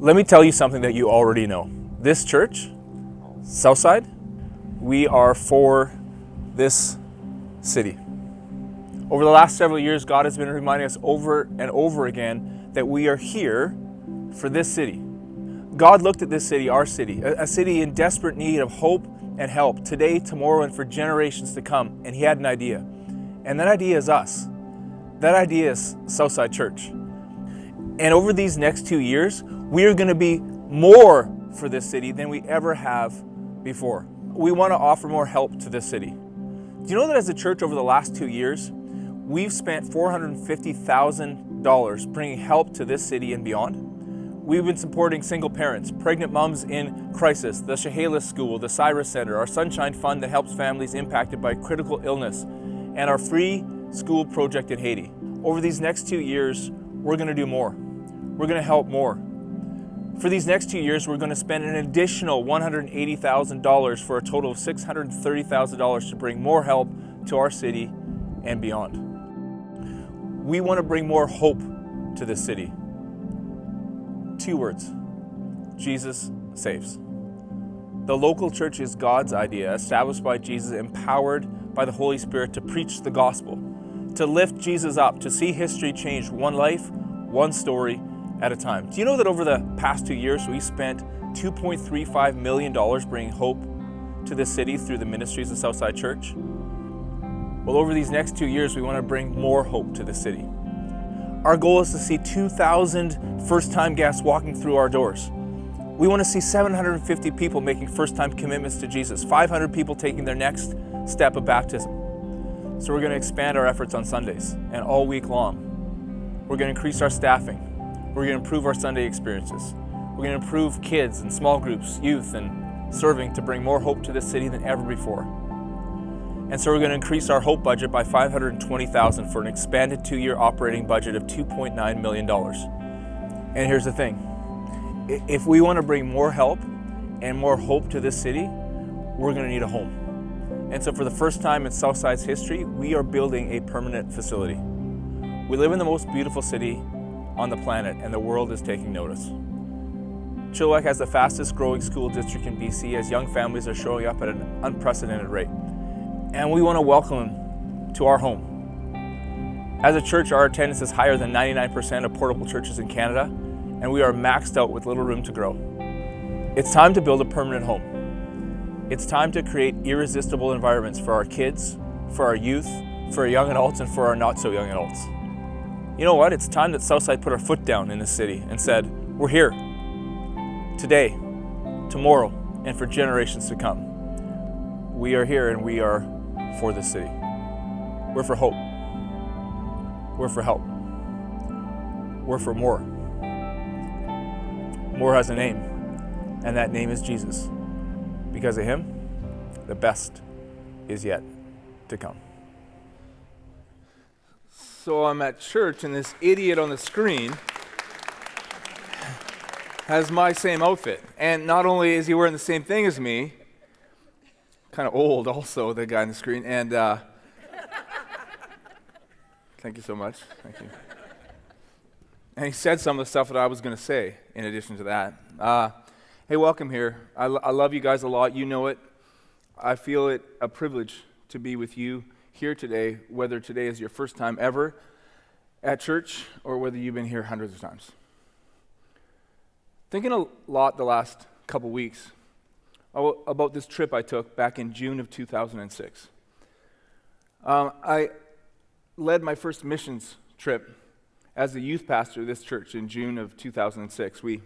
Let me tell you something that you already know. This church, Southside, we are for this city. Over the last several years, God has been reminding us over and over again that we are here for this city. God looked at this city, our city, a city in desperate need of hope and help today, tomorrow, and for generations to come, and He had an idea. And that idea is us. That idea is Southside Church. And over these next 2 years, we are going to be more for this city than we ever have before. We want to offer more help to this city. Do you know that as a church over the last 2 years, we've spent $450,000 bringing help to this city and beyond? We've been supporting single parents, pregnant moms in crisis, the Chehalis School, the Cyrus Center, our Sunshine Fund that helps families impacted by critical illness, and our free school project in Haiti. Over these next 2 years, we're going to do more. We're going to help more. For these next 2 years, we're going to spend an additional $180,000 for a total of $630,000 to bring more help to our city and beyond. We want to bring more hope to this city. 2 words: Jesus saves. The local church is God's idea, established by Jesus, empowered by the Holy Spirit to preach the gospel, to lift Jesus up, to see history change one life, one story at a time. Do you know that over the past 2 years, we spent $2.35 million bringing hope to this city through the ministries of Southside Church? Well, over these next 2 years, we want to bring more hope to the city. Our goal is to see 2,000 first-time guests walking through our doors. We want to see 750 people making first-time commitments to Jesus, 500 people taking their next step of baptism. So we're going to expand our efforts on Sundays and all week long. We're going to increase our staffing. We're going to improve our Sunday experiences. We're going to improve kids and small groups, youth, and serving to bring more hope to this city than ever before. And so we're going to increase our hope budget by $520,000 for an expanded 2-year operating budget of $2.9 million. And here's the thing. If we want to bring more help and more hope to this city, we're going to need a home. And so for the first time in Southside's history, we are building a permanent facility. We live in the most beautiful city on the planet, and the world is taking notice. Chilliwack has the fastest growing school district in BC as young families are showing up at an unprecedented rate. And we want to welcome them to our home. As a church, our attendance is higher than 99% of portable churches in Canada, and we are maxed out with little room to grow. It's time to build a permanent home. It's time to create irresistible environments for our kids, for our youth, for our young adults, and for our not so young adults. You know what? It's time that Southside put our foot down in this city and said, we're here today, tomorrow, and for generations to come. We are here and we are for this city. We're for hope. We're for help. We're for more. More has a name, and that name is Jesus. Because of Him, the best is yet to come. So I'm at church, and this idiot on the screen has my same outfit. And not only is he wearing the same thing as me, kind of old also, the guy on the screen, and thank you so much, thank you. And he said some of the stuff that I was going to say in addition to that. Hey, welcome here. I love you guys a lot, you know it. I feel it a privilege to be with you here today, whether today is your first time ever at church or whether you've been here hundreds of times. Thinking a lot the last couple weeks about this trip I took back in June of 2006. I led my first missions trip as the youth pastor of this church in June of 2006. We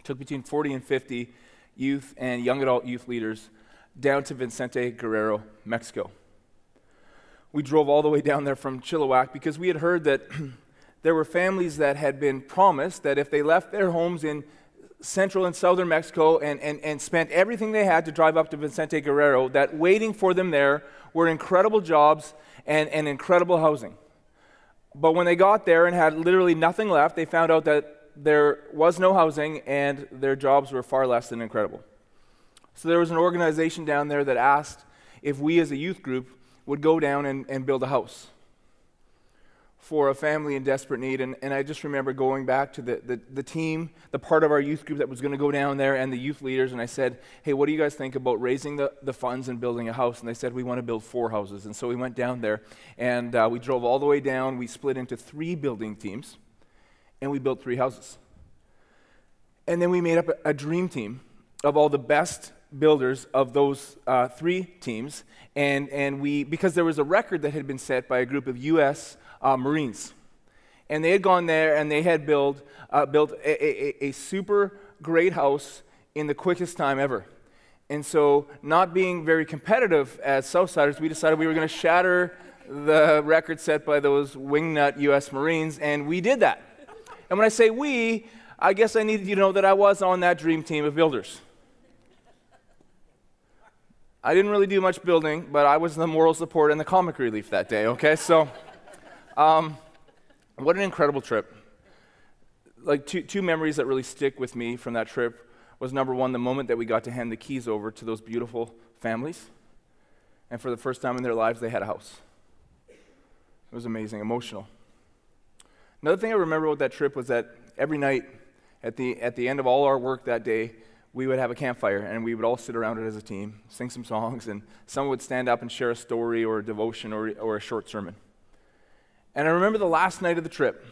took between 40 and 50 youth and young adult youth leaders down to Vicente Guerrero, Mexico. We drove all the way down there from Chilliwack because we had heard that there were families that had been promised that if they left their homes in central and southern Mexico and spent everything they had to drive up to Vicente Guerrero, that waiting for them there were incredible jobs and incredible housing. But when they got there and had literally nothing left, they found out that there was no housing and their jobs were far less than incredible. So there was an organization down there that asked if we as a youth group would go down and build a house for a family in desperate need, and I just remember going back to the team, the part of our youth group that was going to go down there, and the youth leaders, and I said, hey, what do you guys think about raising the funds and building a house? And they said, we want to build 4 houses. And so we went down there, and we drove all the way down. We split into 3 building teams, and we built 3 houses. And then we made up a dream team of all the best builders of those 3 teams, and we, because there was a record that had been set by a group of U.S. Marines, and they had gone there and they had built a super great house in the quickest time ever. And so, not being very competitive as Southsiders, we decided we were going to shatter the record set by those wingnut U.S. Marines, and we did that. And when I say we, I guess I needed you to know that I was on that dream team of builders. I didn't really do much building, but I was the moral support and the comic relief that day, okay? So, what an incredible trip. Like, two memories that really stick with me from that trip was, number one, the moment that we got to hand the keys over to those beautiful families, and for the first time in their lives, they had a house. It was amazing, emotional. Another thing I remember about that trip was that every night, at the end of all our work that day, we would have a campfire, and we would all sit around it as a team, sing some songs, and someone would stand up and share a story or a devotion or a short sermon. And I remember the last night of the trip,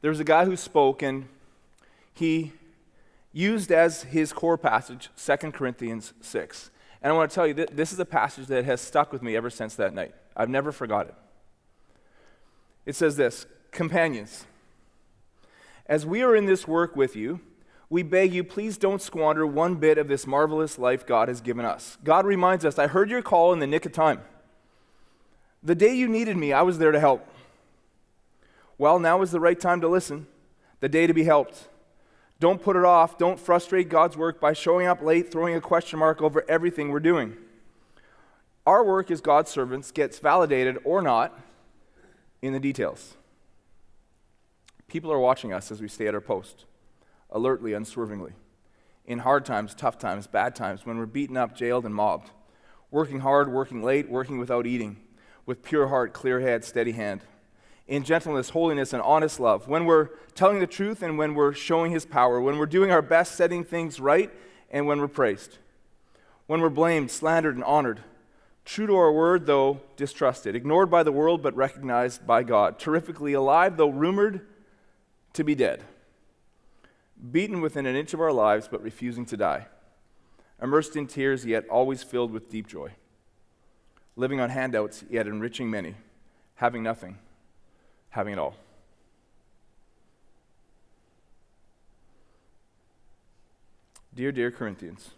there was a guy who spoke, and he used as his core passage 2 Corinthians 6. And I want to tell you, this is a passage that has stuck with me ever since that night. I've never forgot it. It says this, companions, as we are in this work with you, we beg you, please don't squander one bit of this marvelous life God has given us. God reminds us, I heard your call in the nick of time. The day you needed me, I was there to help. Well, now is the right time to listen, the day to be helped. Don't put it off. Don't frustrate God's work by showing up late, throwing a question mark over everything we're doing. Our work as God's servants gets validated or not in the details. People are watching us as we stay at our post, alertly, unswervingly, in hard times, tough times, bad times, when we're beaten up, jailed, and mobbed, working hard, working late, working without eating, with pure heart, clear head, steady hand, in gentleness, holiness, and honest love, when we're telling the truth and when we're showing His power, when we're doing our best setting things right and when we're praised, when we're blamed, slandered, and honored, true to our word, though distrusted, ignored by the world, but recognized by God, terrifically alive, though rumored to be dead, beaten within an inch of our lives, but refusing to die, immersed in tears, yet always filled with deep joy, living on handouts, yet enriching many, having nothing, having it all. Dear Corinthians,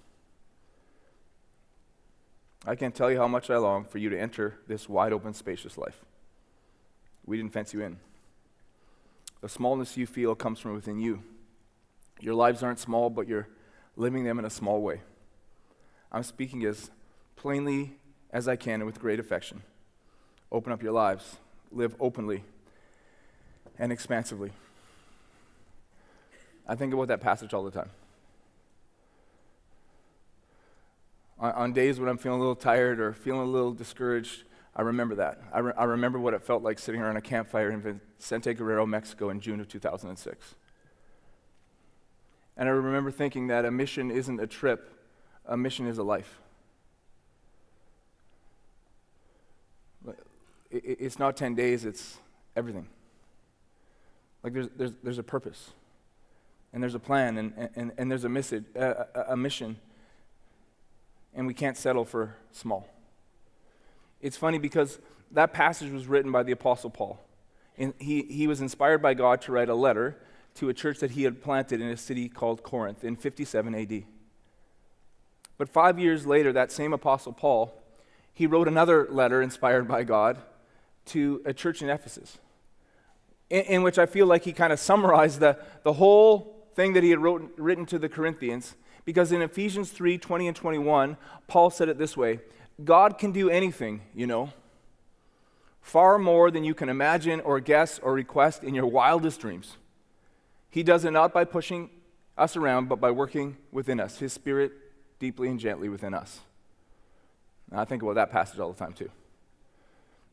I can't tell you how much I long for you to enter this wide open, spacious life. We didn't fence you in. The smallness you feel comes from within you. Your lives aren't small, but you're living them in a small way. I'm speaking as plainly as I can and with great affection. Open up your lives. Live openly and expansively. I think about that passage all the time. On days when I'm feeling a little tired or feeling a little discouraged, I remember that. I remember what it felt like sitting around a campfire in Vicente Guerrero, Mexico in June of 2006. And I remember thinking that a mission isn't a trip, a mission is a life. It's not 10 days, it's everything. Like there's a purpose, and there's a plan, and there's a mission, and we can't settle for small. It's funny because that passage was written by the Apostle Paul. And he was inspired by God to write a letter to a church that he had planted in a city called Corinth in 57 AD. But 5 years later, that same Apostle Paul, he wrote another letter inspired by God to a church in Ephesus, in which I feel like he kind of summarized the whole thing that he had written to the Corinthians, because in Ephesians 3:20 and 21, Paul said it this way, God can do anything, far more than you can imagine or guess or request in your wildest dreams. He does it not by pushing us around, but by working within us, His Spirit deeply and gently within us. And I think about that passage all the time too.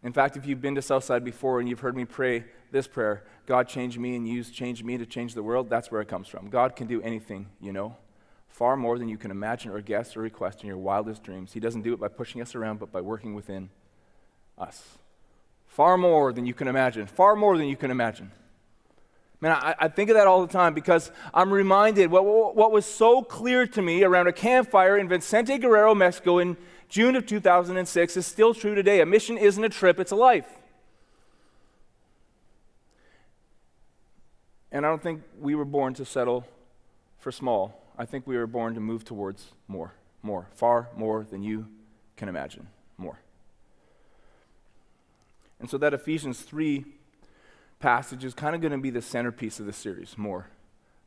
In fact, if you've been to Southside before and you've heard me pray this prayer, God change me and use change me to change the world, that's where it comes from. God can do anything, far more than you can imagine or guess or request in your wildest dreams. He doesn't do it by pushing us around, but by working within us. Far more than you can imagine. Far more than you can imagine. Man, I think of that all the time because I'm reminded what was so clear to me around a campfire in Vicente Guerrero, Mexico in June of 2006 is still true today. A mission isn't a trip, it's a life. And I don't think we were born to settle for small. I think we were born to move towards more, far more than you can imagine, more. And so that Ephesians 3 passage is kind of going to be the centerpiece of the series, more.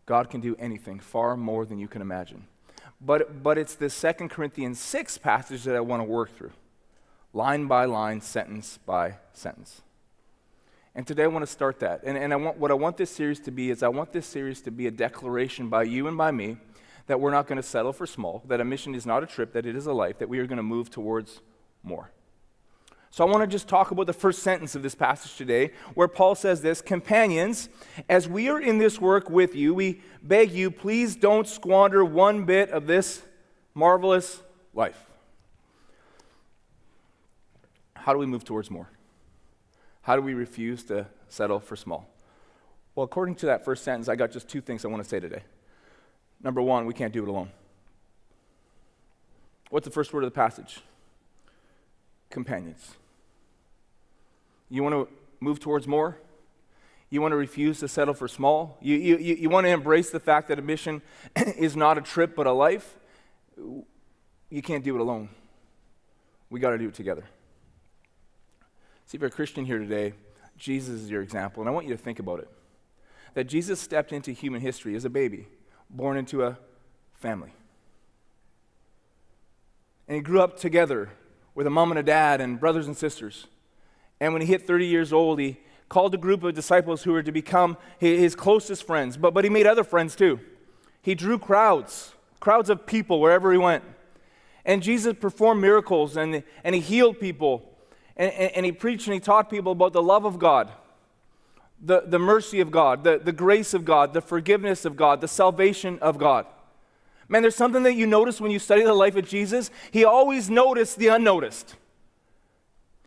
God can do anything, far more than you can imagine. But it's the 2 Corinthians 6 passage that I want to work through, line by line, sentence by sentence. And today I want to start that. And what I want this series to be is I want this series to be a declaration by you and by me that we're not going to settle for small, that a mission is not a trip, that it is a life, that we are going to move towards more. So I want to just talk about the first sentence of this passage today, where Paul says this: companions, as we are in this work with you, we beg you, please don't squander one bit of this marvelous life. How do we move towards more? How do we refuse to settle for small? Well, according to that first sentence, I got just two things I want to say today. Number one, we can't do it alone. What's the first word of the passage? Companions. You want to move towards more? You want to refuse to settle for small? You want to embrace the fact that a mission is not a trip but a life? You can't do it alone. We got to do it together. See, if you're a Christian here today, Jesus is your example, and I want you to think about it. That Jesus stepped into human history as a baby, born into a family. And he grew up together with a mom and a dad and brothers and sisters. And when he hit 30 years old, he called a group of disciples who were to become his closest friends. But he made other friends too. He drew crowds of people wherever he went. And Jesus performed miracles, and he healed people. And he preached and he taught people about the love of God, the mercy of God, the grace of God, the forgiveness of God, the salvation of God. Man, there's something that you notice when you study the life of Jesus. He always noticed the unnoticed.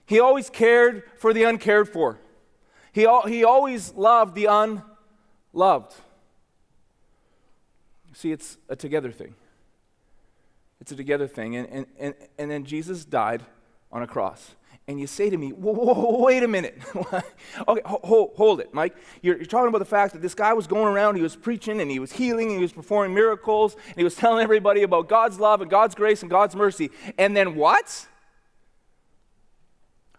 He always cared for the uncared for. He always loved the unloved. See, it's a together thing. It's a together thing. And then Jesus died on a cross. And you say to me, wait a minute. Okay, hold it, Mike. You're talking about the fact that this guy was going around, he was preaching, and he was healing, and he was performing miracles, and he was telling everybody about God's love and God's grace and God's mercy. And then what?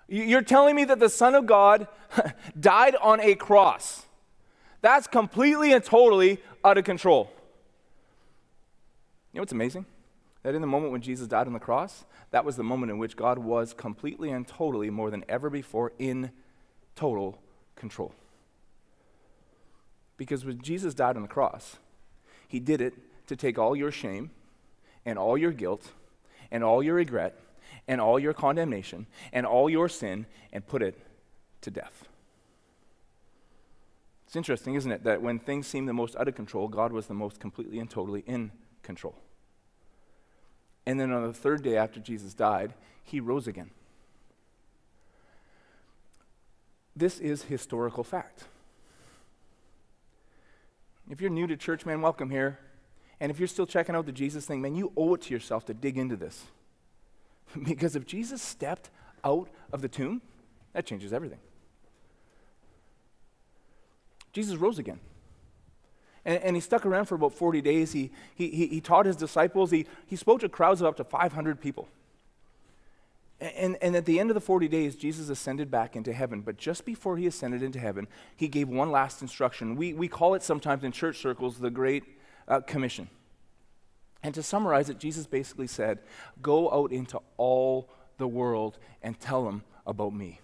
You're telling me that the Son of God died on a cross. That's completely and totally out of control. You know what's amazing? That in the moment when Jesus died on the cross, that was the moment in which God was completely and totally, more than ever before, in total control. Because when Jesus died on the cross, he did it to take all your shame and all your guilt and all your regret and all your condemnation and all your sin and put it to death. It's interesting, isn't it, that when things seemed the most out of control, God was the most completely and totally in control. And then on the third day after Jesus died, he rose again. This is historical fact. If you're new to church, man, welcome here. And if you're still checking out the Jesus thing, man, you owe it to yourself to dig into this. Because if Jesus stepped out of the tomb, that changes everything. Jesus rose again. And he stuck around for about 40 days. He taught his disciples. He spoke to crowds of up to 500 people. And at the end of the 40 days, Jesus ascended back into heaven. But just before he ascended into heaven, he gave one last instruction. We call it sometimes in church circles the Great Commission. And to summarize it, Jesus basically said, go out into all the world and tell them about me.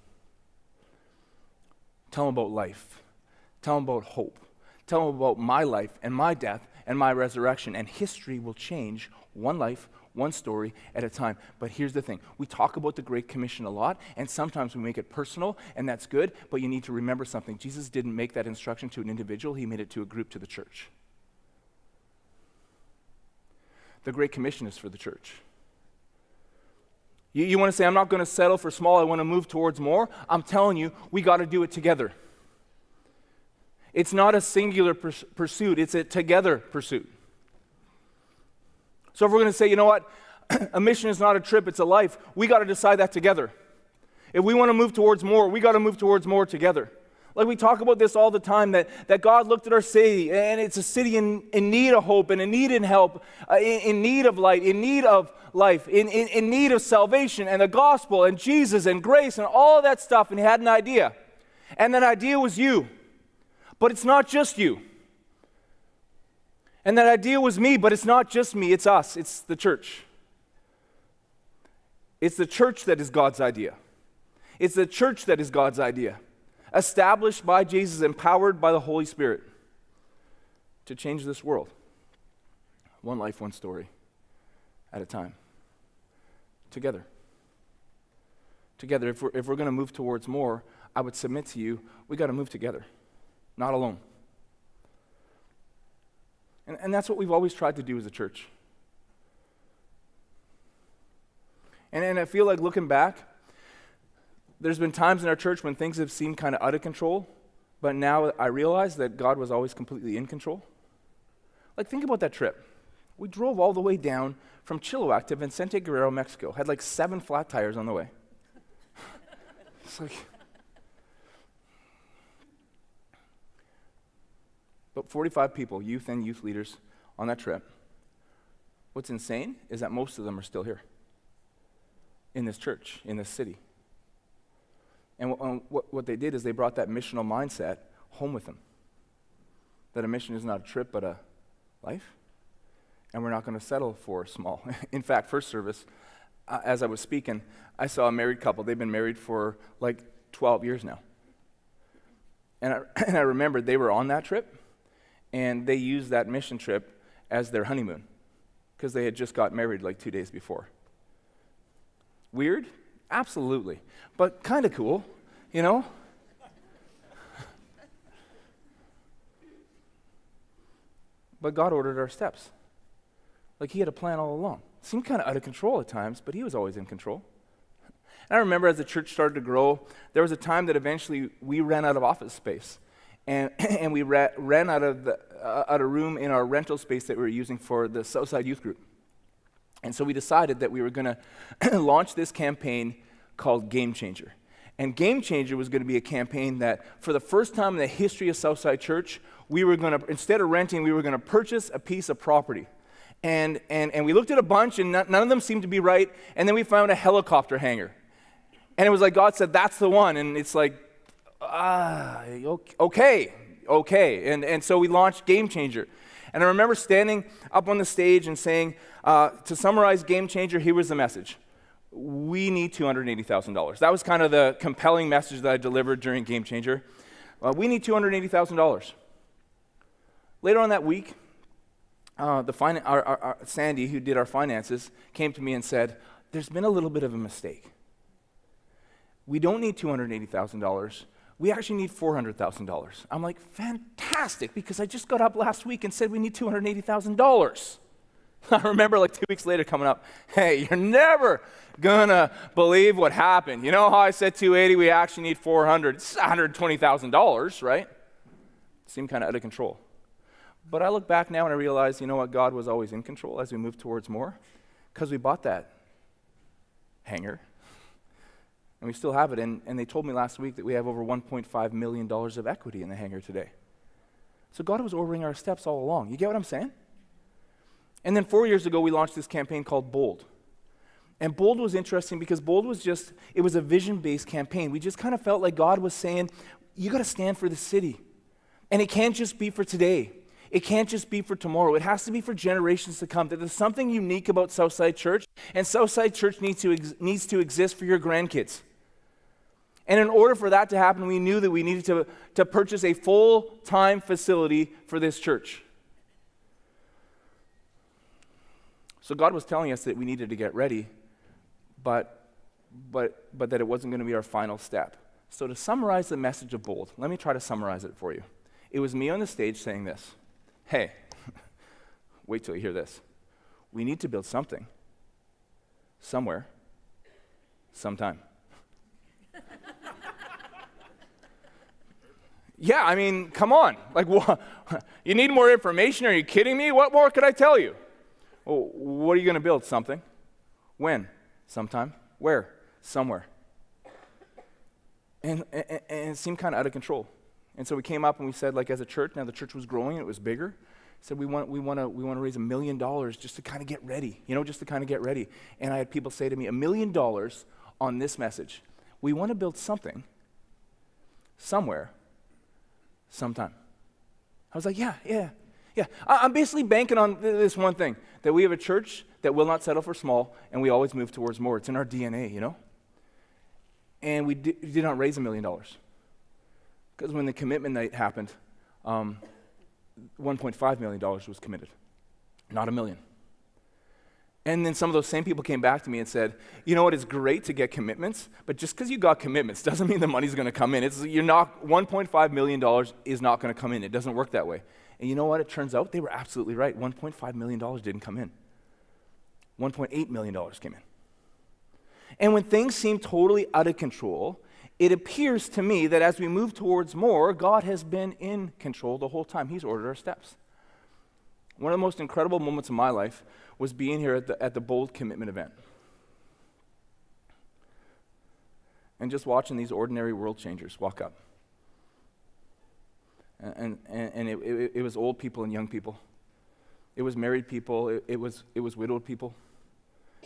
Tell them about life. Tell them about hope. Tell them about my life and my death and my resurrection, and history will change one life, one story at a time. But here's the thing. We talk about the Great Commission a lot, and sometimes we make it personal, and that's good, but you need to remember something. Jesus didn't make that instruction to an individual. He made it to a group, to the church. The Great Commission is for the church. You want to say, I'm not going to settle for small, I want to move towards more? I'm telling you, we got to do it together. It's not a singular pursuit, it's a together pursuit. So if we're going to say, you know what, a mission is not a trip, it's a life, we got to decide that together. If we want to move towards more, we got to move towards more together. Like we talk about this all the time, that God looked at our city, and it's a city in need of hope, and in need of help, in need of light, in need of life, in need of salvation, and the gospel, and Jesus, and grace, and all of that stuff, and he had an idea. And that idea was you. But it's not just you. And that idea was me, but it's not just me, it's us, it's the church. It's the church that is God's idea. It's the church that is God's idea. Established by Jesus, empowered by the Holy Spirit to change this world. One life, one story at a time. Together. Together, if we're going to move towards more, I would submit to you, we got to move together, not alone. And that's what we've always tried to do as a church. And I feel like looking back, there's been times in our church when things have seemed kind of out of control, but now I realize that God was always completely in control. Like, think about that trip. We drove all the way down from Chilliwack to Vicente Guerrero, Mexico. Had like 7 flat tires on the way. It's like... But 45 people, youth and youth leaders, on that trip. What's insane is that most of them are still here in this church, in this city. And what they did is they brought that missional mindset home with them. That a mission is not a trip, but a life. And we're not going to settle for small. In fact, first service, as I was speaking, I saw a married couple. They've been married for like 12 years now. And I remembered they were on that trip. And they used that mission trip as their honeymoon because they had just got married like 2 days before. Weird? Absolutely. But kind of cool, you know? But God ordered our steps. Like he had a plan all along. Seemed kind of out of control at times, but he was always in control. And I remember as the church started to grow, there was a time that eventually we ran out of office space. And we ran out of a room in our rental space that we were using for the Southside Youth Group. And so we decided that we were going to launch this campaign called Game Changer. And Game Changer was going to be a campaign that, for the first time in the history of Southside Church, we were going to, instead of renting, we were going to purchase a piece of property. And we looked at a bunch, and none of them seemed to be right. And then we found a helicopter hangar. And it was like God said, that's the one. And it's like, okay. And so we launched Game Changer. And I remember standing up on the stage and saying, to summarize Game Changer, here was the message. We need $280,000. That was kind of the compelling message that I delivered during Game Changer. We need $280,000. Later on that week, Sandy, who did our finances, came to me and said, there's been a little bit of a mistake. We don't need $280,000. We actually need $400,000. I'm like, fantastic, because I just got up last week and said we need $280,000. I remember like 2 weeks later coming up, hey, you're never gonna believe what happened. You know how I said 280, we actually need 400. It's $120,000, right? Seemed kind of out of control. But I look back now and I realize, you know what, God was always in control as we moved towards more, because we bought that hangar. And we still have it, and they told me last week that we have over $1.5 million of equity in the hangar today. So God was ordering our steps all along. You get what I'm saying? And then 4 years ago, we launched this campaign called Bold. And Bold was interesting because Bold was it was a vision-based campaign. We just kind of felt like God was saying, you got to stand for the city. And it can't just be for today. It can't just be for tomorrow. It has to be for generations to come. That there's something unique about Southside Church, and Southside Church needs to exist for your grandkids. And in order for that to happen, we knew that we needed to purchase a full-time facility for this church. So God was telling us that we needed to get ready, but that it wasn't going to be our final step. So to summarize the message of Bold, let me try to summarize it for you. It was me on the stage saying this. Hey, wait till you hear this. We need to build something, somewhere, sometime. Yeah, I mean, come on. Like, what? You need more information? Are you kidding me? What more could I tell you? Well, what are you going to build? Something. When? Sometime. Where? Somewhere. And it seemed kind of out of control. And so we came up and we said, like, as a church, now the church was growing, it was bigger. Said we want to raise $1 million just to kind of get ready, just to kind of get ready. And I had people say to me, $1 million on this message. We want to build something, somewhere, sometime. I was like, yeah. I'm basically banking on this one thing, that we have a church that will not settle for small, and we always move towards more. It's in our DNA, And we did not raise $1 million. Because when the commitment night happened, $1.5 million was committed, not $1 million. And then some of those same people came back to me and said, you know what, it's great to get commitments, but just because you got commitments doesn't mean the money's going to come in. $1.5 million is not going to come in. It doesn't work that way. And you know what? It turns out they were absolutely right. $1.5 million didn't come in. $1.8 million came in. And when things seem totally out of control, it appears to me that as we move towards more, God has been in control the whole time. He's ordered our steps. One of the most incredible moments of my life was being here at the Bold Commitment event. And just watching these ordinary world changers walk up. And it was old people and young people. It was married people. It was widowed people.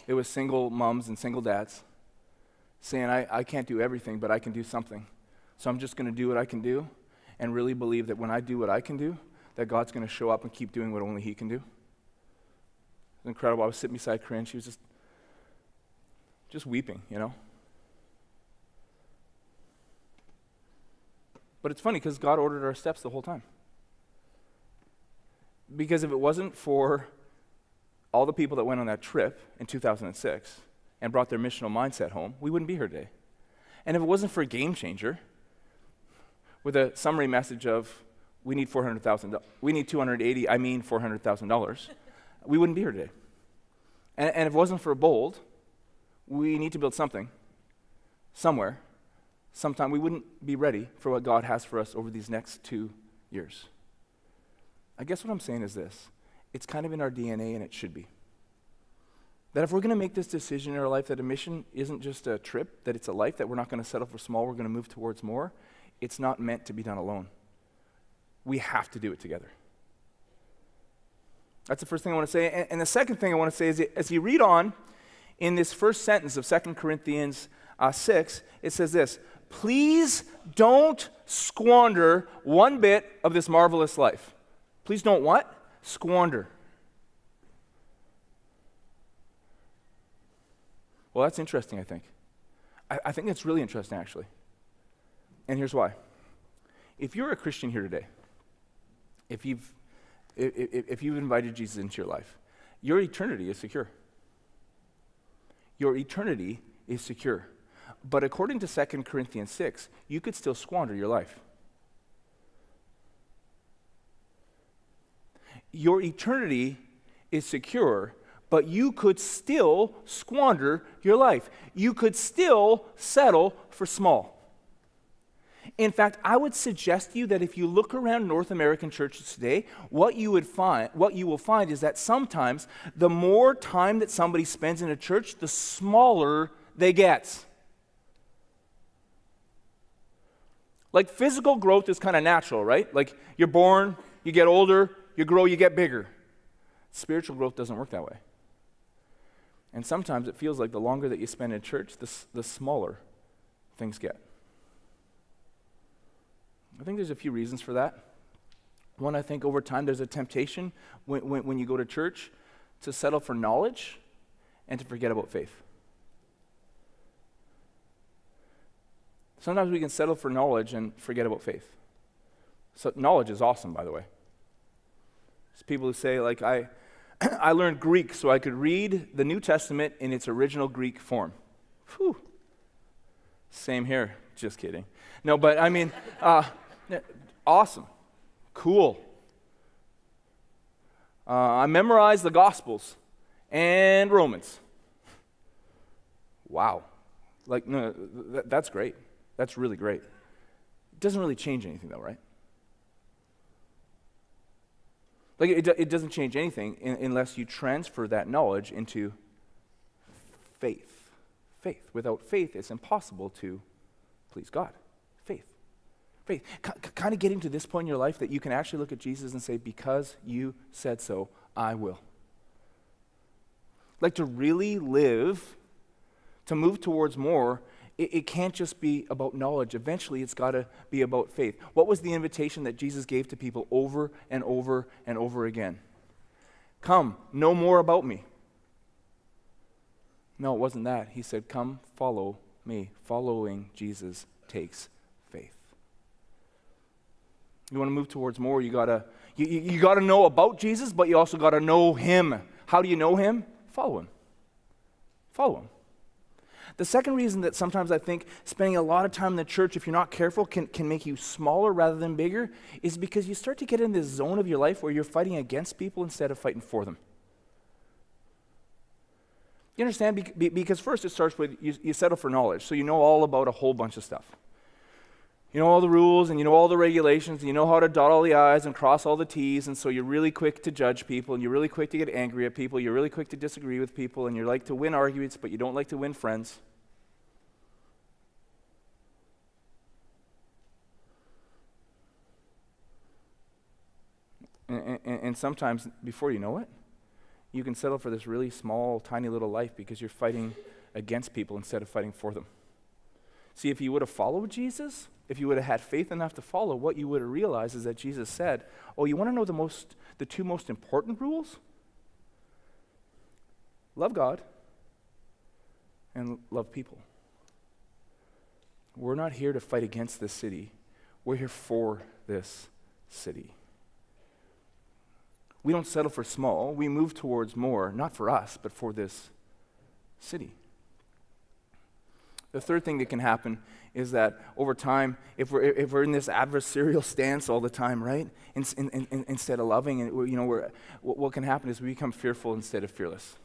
It was single moms and single dads saying, I can't do everything, but I can do something. So I'm just going to do what I can do and really believe that when I do what I can do, that God's going to show up and keep doing what only He can do. It was incredible. I was sitting beside Corinne. She was just weeping, But it's funny because God ordered our steps the whole time. Because if it wasn't for all the people that went on that trip in 2006 and brought their missional mindset home, we wouldn't be here today. And if it wasn't for a game changer with a summary message of we need $400,000, we need $400,000, we wouldn't be here today. And if it wasn't for Bold, we need to build something, somewhere, sometime. We wouldn't be ready for what God has for us over these next 2 years. I guess what I'm saying is this. It's kind of in our DNA, and it should be. That if we're going to make this decision in our life that a mission isn't just a trip, that it's a life, that we're not going to settle for small, we're going to move towards more, it's not meant to be done alone. We have to do it together. That's the first thing I want to say. And the second thing I want to say is, as you read on in this first sentence of 2 Corinthians 6, it says this: please don't squander one bit of this marvelous life. Please don't what? Squander. Well, that's interesting, I think. I think it's really interesting, actually. And here's why. If you're a Christian here today, if you've invited Jesus into your life, your eternity is secure. Your eternity is secure. But according to 2 Corinthians 6, you could still squander your life. Your eternity is secure, but you could still squander your life. You could still settle for small. In fact, I would suggest to you that if you look around North American churches today, what you will find is that sometimes the more time that somebody spends in a church, the smaller they get. Like, physical growth is kind of natural, right? Like, you're born, you get older, you grow, you get bigger. Spiritual growth doesn't work that way. And sometimes it feels like the longer that you spend in church, the smaller things get. I think there's a few reasons for that. One, I think over time there's a temptation when you go to church to settle for knowledge and to forget about faith. Sometimes we can settle for knowledge and forget about faith. So knowledge is awesome, by the way. There's people who say, like, I I learned Greek so I could read the New Testament in its original Greek form. Whew. Same here. Just kidding. No, but I mean, awesome. Cool. I memorized the Gospels and Romans. Wow. Like, no, that's great. That's really great. It doesn't really change anything, though, right? Like, it doesn't change anything unless you transfer that knowledge into faith. Faith. Without faith, it's impossible to please God. Faith. Faith. Kind of getting to this point in your life that you can actually look at Jesus and say, because you said so, I will. Like, to really live, to move towards more, it can't just be about knowledge. Eventually, it's got to be about faith. What was the invitation that Jesus gave to people over and over and over again? Come, know more about me. No, it wasn't that. He said, come, follow me. Following Jesus takes faith. You want to move towards more, you gotta know about Jesus, but you also got to know him. How do you know him? Follow him. Follow him. The second reason that sometimes I think spending a lot of time in the church, if you're not careful, can make you smaller rather than bigger, is because you start to get in this zone of your life where you're fighting against people instead of fighting for them. You understand? Because first it starts with you settle for knowledge, so you know all about a whole bunch of stuff. You know all the rules, and you know all the regulations, and you know how to dot all the I's and cross all the T's, and so you're really quick to judge people, and you're really quick to get angry at people, you're really quick to disagree with people, and you like to win arguments, but you don't like to win friends. And sometimes, before you know it, you can settle for this really small, tiny little life because you're fighting against people instead of fighting for them. See, if you would have followed Jesus, if you would have had faith enough to follow, what you would have realized is that Jesus said, oh, you want to know the two most important rules? Love God and love people. We're not here to fight against this city. We're here for this city. We don't settle for small. We move towards more, not for us, but for this city. The third thing that can happen is that over time, if we're in this adversarial stance all the time, right? Instead of loving, and what can happen is we become fearful instead of fearless.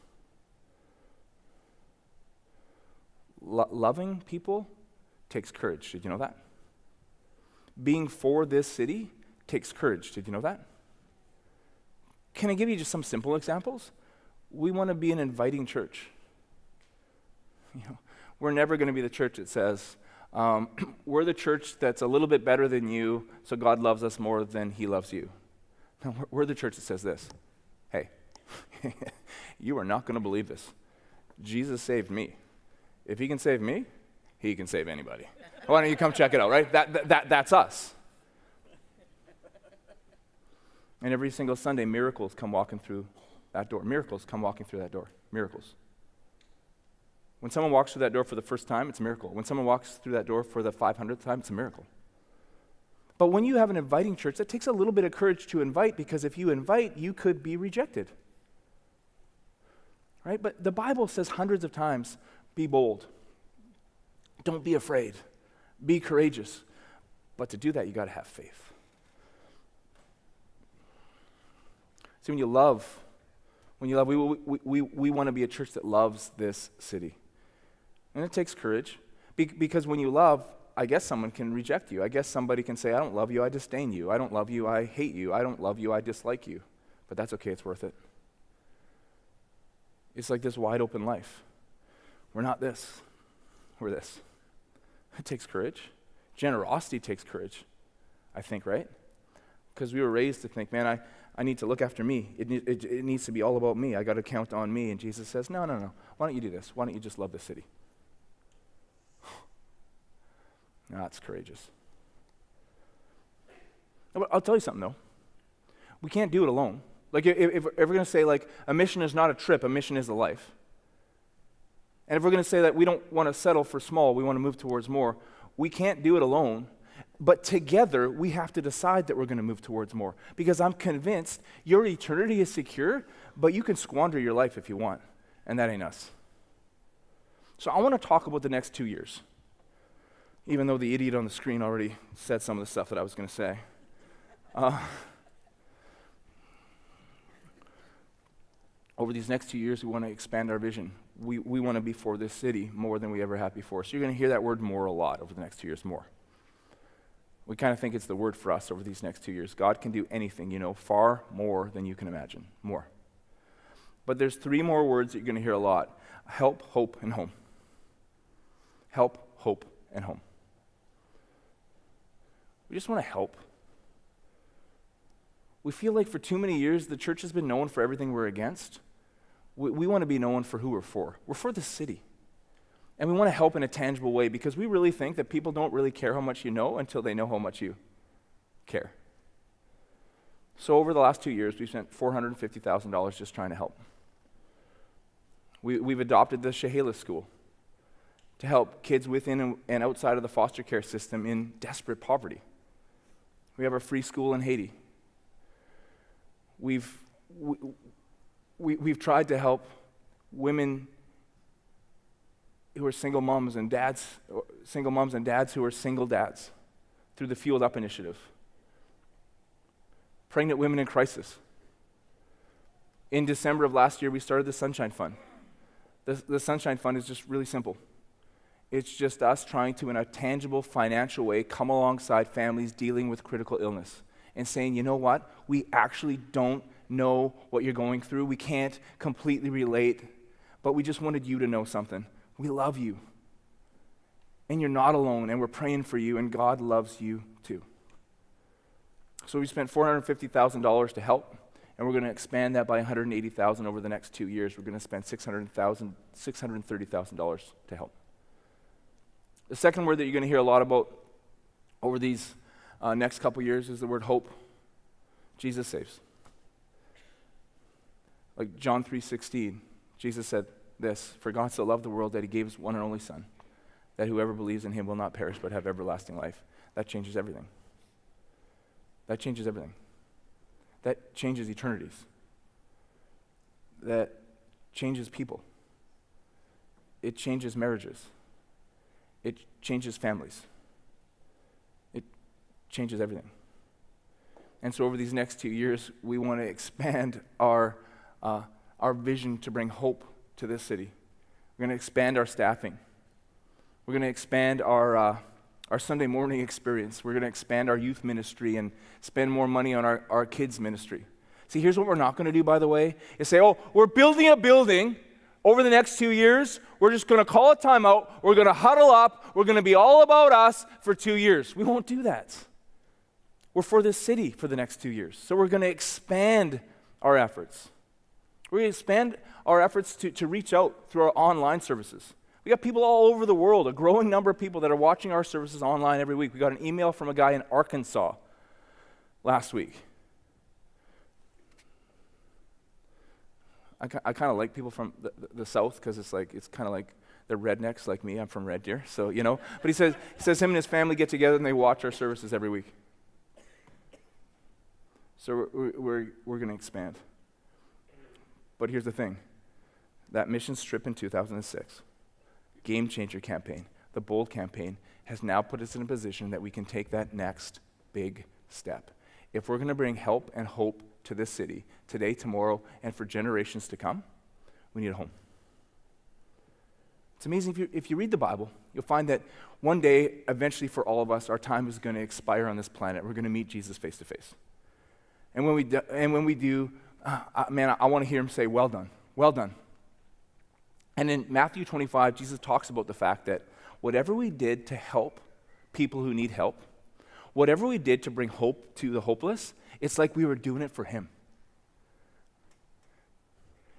Loving people takes courage. Did you know that? Being for this city takes courage. Did you know that? Can I give you just some simple examples? We want to be an inviting church. We're never going to be the church that says, we're the church that's a little bit better than you, so God loves us more than he loves you. No, we're the church that says this. Hey, you are not going to believe this. Jesus saved me. If he can save me, he can save anybody. Why don't you come check it out, right? That's us. And every single Sunday, miracles come walking through that door. Miracles come walking through that door. Miracles. When someone walks through that door for the first time, it's a miracle. When someone walks through that door for the 500th time, it's a miracle. But when you have an inviting church, that takes a little bit of courage to invite, because if you invite, you could be rejected. Right? But the Bible says hundreds of times, be bold. Don't be afraid. Be courageous. But to do that, you got to have faith. See, when you love, we want to be a church that loves this city. And it takes courage, because when you love, I guess someone can reject you. I guess somebody can say, I don't love you, I disdain you. I don't love you, I hate you. I don't love you, I dislike you. But that's okay, it's worth it. It's like this wide open life. We're not this, we're this. It takes courage. Generosity takes courage, I think, right? Because we were raised to think, man, I need to look after me. It needs to be all about me. I got to count on me. And Jesus says, no. Why don't you do this? Why don't you just love the city? No, that's courageous. I'll tell you something, though. We can't do it alone. Like, if we're going to say, like, a mission is not a trip, a mission is a life. And if we're going to say that we don't want to settle for small, we want to move towards more, we can't do it alone, But together, we have to decide that we're going to move towards more. Because I'm convinced your eternity is secure, but you can squander your life if you want. And that ain't us. So I want to talk about the next 2 years. Even though the idiot on the screen already said some of the stuff that I was going to say. Over these next 2 years, we want to expand our vision. We want to be for this city more than we ever have before. So you're going to hear that word more a lot over the next 2 years, more. We kind of think it's the word for us over these next 2 years. God can do anything, far more than you can imagine, more. But there's 3 more words that you're going to hear a lot. Help, hope, and home. Help, hope, and home. We just want to help. We feel like for too many years, the church has been known for everything we're against. We want to be known for who we're for. We're for the city. And we want to help in a tangible way because we really think that people don't really care how much you know until they know how much you care. So over the last 2 years, we've spent $450,000 just trying to help. We've adopted the Chehalis School to help kids within and outside of the foster care system in desperate poverty. We have a free school in Haiti. We've tried to help women who are single moms and dads who are single dads through the Fueled Up initiative. Pregnant women in crisis. In December of last year, we started the Sunshine Fund. The Sunshine Fund is just really simple. It's just us trying to, in a tangible financial way, come alongside families dealing with critical illness and saying, you know what? We actually don't know what you're going through. We can't completely relate, but we just wanted you to know something. We love you. And you're not alone, and we're praying for you, and God loves you too. So we spent $450,000 to help, and we're going to expand that by $180,000 over the next 2 years. We're going to spend $630,000 to help. The second word that you're going to hear a lot about over these next couple years is the word hope. Jesus saves. Like John 3:16, Jesus said this, "For God so loved the world that he gave his one and only Son, that whoever believes in him will not perish but have everlasting life." That changes everything. That changes everything. That changes eternities. That changes people. It changes marriages. It changes families. It changes everything. And so over these next 2 years, we want to expand our vision to bring hope to this city. We're going to expand our staffing. We're going to expand our Sunday morning experience. We're going to expand our youth ministry and spend more money on our kids' ministry. See, here's what we're not going to do, by the way, is say, oh, we're building a building over the next 2 years. We're just going to call a timeout. We're going to huddle up. We're going to be all about us for 2 years. We won't do that. We're for this city for the next 2 years. So we're going to expand our efforts. We're going to expand our efforts to reach out through our online services. We got people all over the world, a growing number of people that are watching our services online every week. We got an email from a guy in Arkansas last week. I kind of like people from the South because it's kind of like they're rednecks like me. I'm from Red Deer, so But he says him and his family get together and they watch our services every week. So we're going to expand. But here's the thing. That missions trip in 2006, Game Changer campaign, the Bold campaign, has now put us in a position that we can take that next big step. If we're going to bring help and hope to this city, today, tomorrow, and for generations to come, we need a home. It's amazing, if you read the Bible, you'll find that one day, eventually for all of us, our time is going to expire on this planet. We're going to meet Jesus face to face. And when we do, I want to hear him say, well done, well done. And in Matthew 25, Jesus talks about the fact that whatever we did to help people who need help, whatever we did to bring hope to the hopeless, it's like we were doing it for him.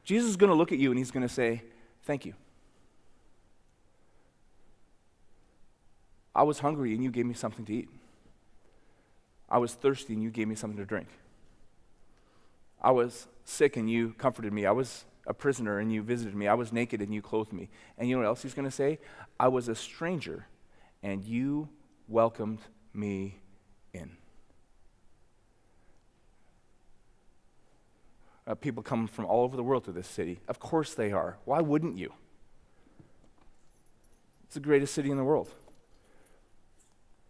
Jesus is going to look at you and he's going to say, thank you. I was hungry and you gave me something to eat. I was thirsty and you gave me something to drink. I was sick and you comforted me. I was a prisoner and you visited me. I was naked and you clothed me. And you know what else he's going to say? I was a stranger and you welcomed me in. People come from all over the world to this city. Of course they are. Why wouldn't you? It's the greatest city in the world.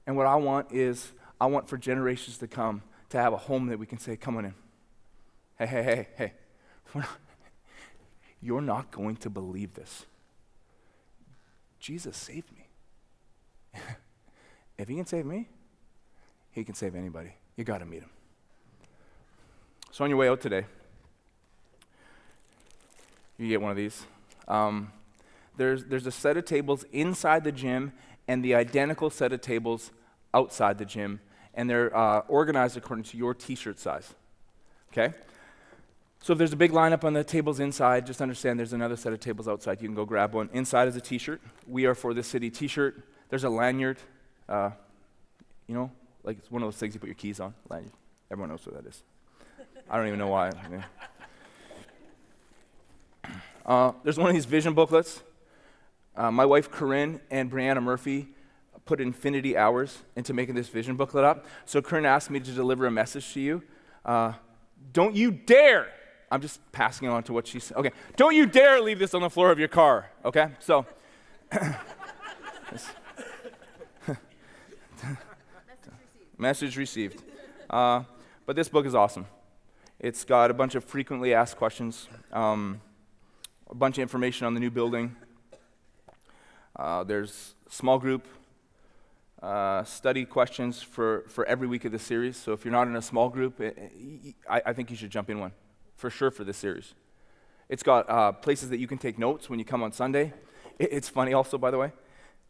And what I want for generations to come to have a home that we can say, come on in. Hey. You're not going to believe this. Jesus saved me. If he can save me, he can save anybody. You got to meet him. So on your way out today, you get one of these. There's a set of tables inside the gym and the identical set of tables outside the gym, and they're organized according to your t-shirt size, okay? So if there's a big lineup on the tables inside, just understand there's another set of tables outside. You can go grab one. Inside is a t-shirt. We Are For This City t-shirt. There's a lanyard, like it's one of those things you put your keys on, lanyard. Everyone knows what that is. I don't even know why. There's one of these vision booklets. My wife Corinne and Brianna Murphy put infinity hours into making this vision booklet up. So Corinne asked me to deliver a message to you. Don't you dare, I'm just passing on to what she said. Okay, don't you dare leave this on the floor of your car, okay? So, message received. But this book is awesome. It's got a bunch of frequently asked questions, a bunch of information on the new building. There's small group study questions for every week of the series. So if you're not in a small group, I think you should jump in one, for sure, for this series. It's got places that you can take notes when you come on Sunday. It's funny also, by the way,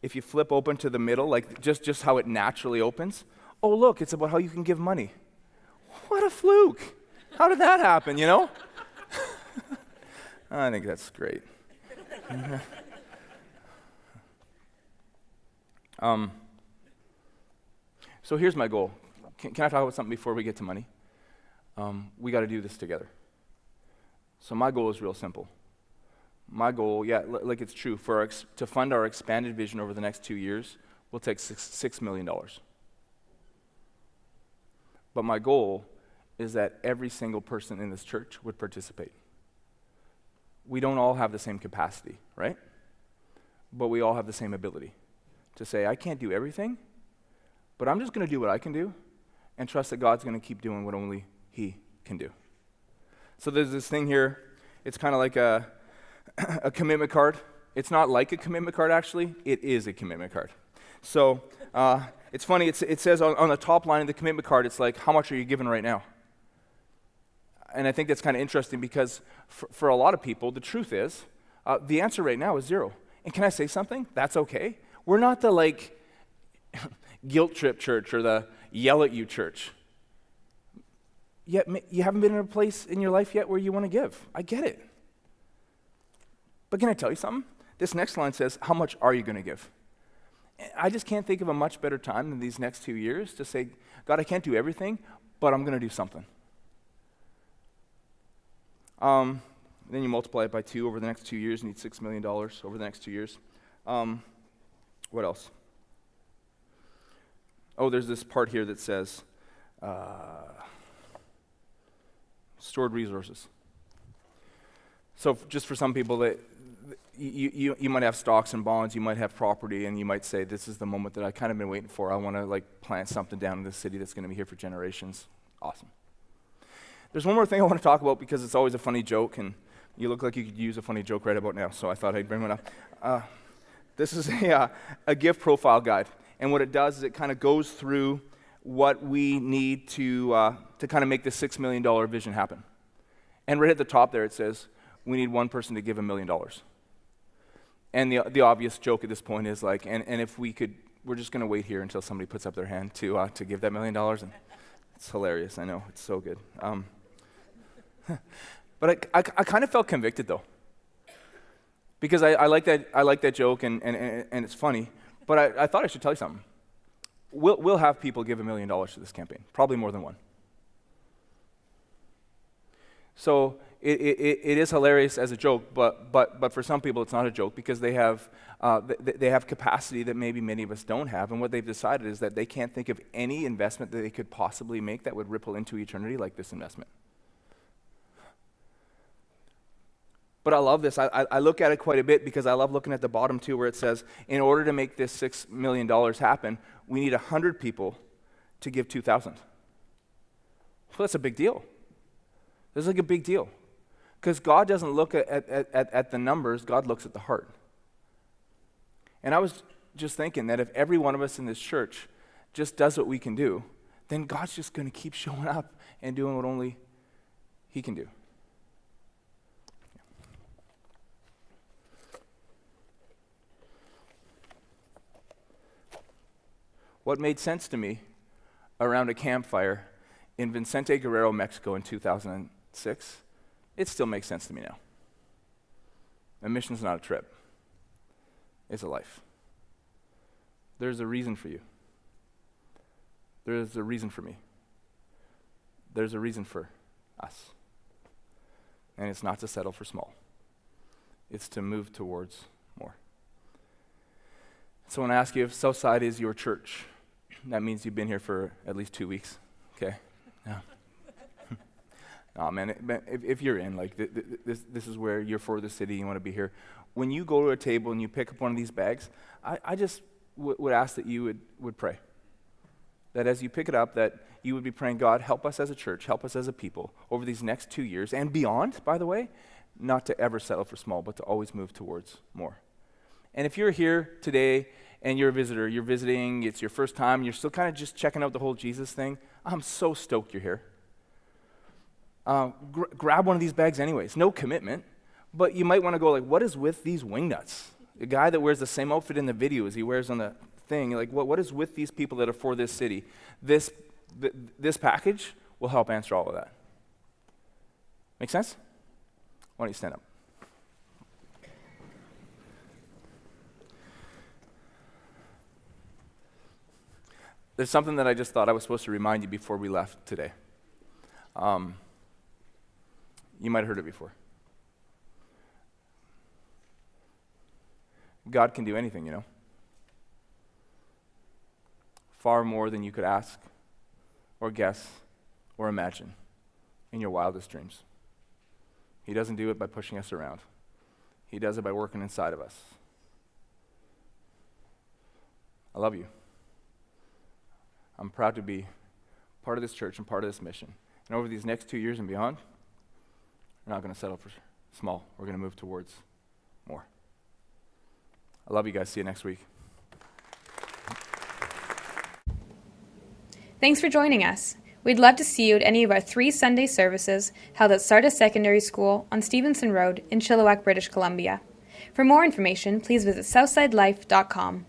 if you flip open to the middle, like just how it naturally opens. Oh, look, it's about how you can give money. What a fluke. How did that happen, you know? I think that's great. So here's my goal. Can I talk about something before we get to money? We got to do this together. So my goal is real simple. My goal, like it's true, to fund our expanded vision over the next 2 years will take $6 million. But my goal is that every single person in this church would participate. We don't all have the same capacity, right? But we all have the same ability to say, I can't do everything, but I'm just going to do what I can do and trust that God's going to keep doing what only he can do. So there's this thing here. It's kind of like a commitment card. It's not like a commitment card, actually. It is a commitment card. So it's funny. It says on the top line of the commitment card, it's like, how much are you giving right now? And I think that's kind of interesting because for a lot of people, the truth is, the answer right now is 0. And can I say something? That's okay. We're not the guilt trip church or the yell at you church. Yet you haven't been in a place in your life yet where you want to give. I get it. But can I tell you something? This next line says, how much are you going to give? I just can't think of a much better time than these next 2 years to say, God, I can't do everything, but I'm going to do something. Then you multiply it by 2 over the next 2 years, you need $6 million over the next 2 years. What else? Oh, there's this part here that says, stored resources. So just for some people, that you might have stocks and bonds, you might have property, and you might say, this is the moment that I kind of been waiting for. I want to plant something down in this city that's going to be here for generations. Awesome. There's one more thing I want to talk about because it's always a funny joke, and you look like you could use a funny joke right about now, so I thought I'd bring one up. This is a gift profile guide, and what it does is it kind of goes through what we need to kind of make this $6 million vision happen. And right at the top there it says, we need one person to give $1 million. And the obvious joke at this point is and if we could, we're just going to wait here until somebody puts up their hand to give that $1 million. And it's hilarious, I know, it's so good. But I kind of felt convicted though, because I like that joke and it's funny. But I thought I should tell you something. We'll have people give $1 million to this campaign, probably more than one. So it is hilarious as a joke, but for some people it's not a joke because they have capacity that maybe many of us don't have, and what they've decided is that they can't think of any investment that they could possibly make that would ripple into eternity like this investment. But I love this. I look at it quite a bit because I love looking at the bottom too, where it says, in order to make this $6 million happen, we need 100 people to give 2,000. Well, that's a big deal. That's like a big deal. Because God doesn't look at the numbers, God looks at the heart. And I was just thinking that if every one of us in this church just does what we can do, then God's just going to keep showing up and doing what only He can do. What made sense to me around a campfire in Vicente Guerrero, Mexico in 2006, it still makes sense to me now. A mission's not a trip. It's a life. There's a reason for you. There's a reason for me. There's a reason for us. And it's not to settle for small. It's to move towards more. So when I ask you if Southside is your church, that means you've been here for at least 2 weeks, okay? No. Oh man, if you're in, like, this is where you're for the city, you want to be here. When you go to a table and you pick up one of these bags, I just would ask that you would pray. That as you pick it up, that you would be praying, God, help us as a church, help us as a people over these next 2 years and beyond, by the way, not to ever settle for small, but to always move towards more. And if you're here today and you're a visitor, you're visiting, it's your first time, you're still kind of just checking out the whole Jesus thing, I'm so stoked you're here. Grab one of these bags anyways, no commitment, but you might want to go like, what is with these wingnuts? The guy that wears the same outfit in the video as he wears on the thing, like what is with these people that are for this city? This package will help answer all of that. Make sense? Why don't you stand up? There's something that I just thought I was supposed to remind you before we left today. You might have heard it before. God can do anything, you know. Far more than you could ask or guess or imagine in your wildest dreams. He doesn't do it by pushing us around. He does it by working inside of us. I love you. I'm proud to be part of this church and part of this mission. And over these next 2 years and beyond, we're not going to settle for small. We're going to move towards more. I love you guys. See you next week. Thanks for joining us. We'd love to see you at any of our 3 Sunday services held at Sardis Secondary School on Stevenson Road in Chilliwack, British Columbia. For more information, please visit southsidelife.com.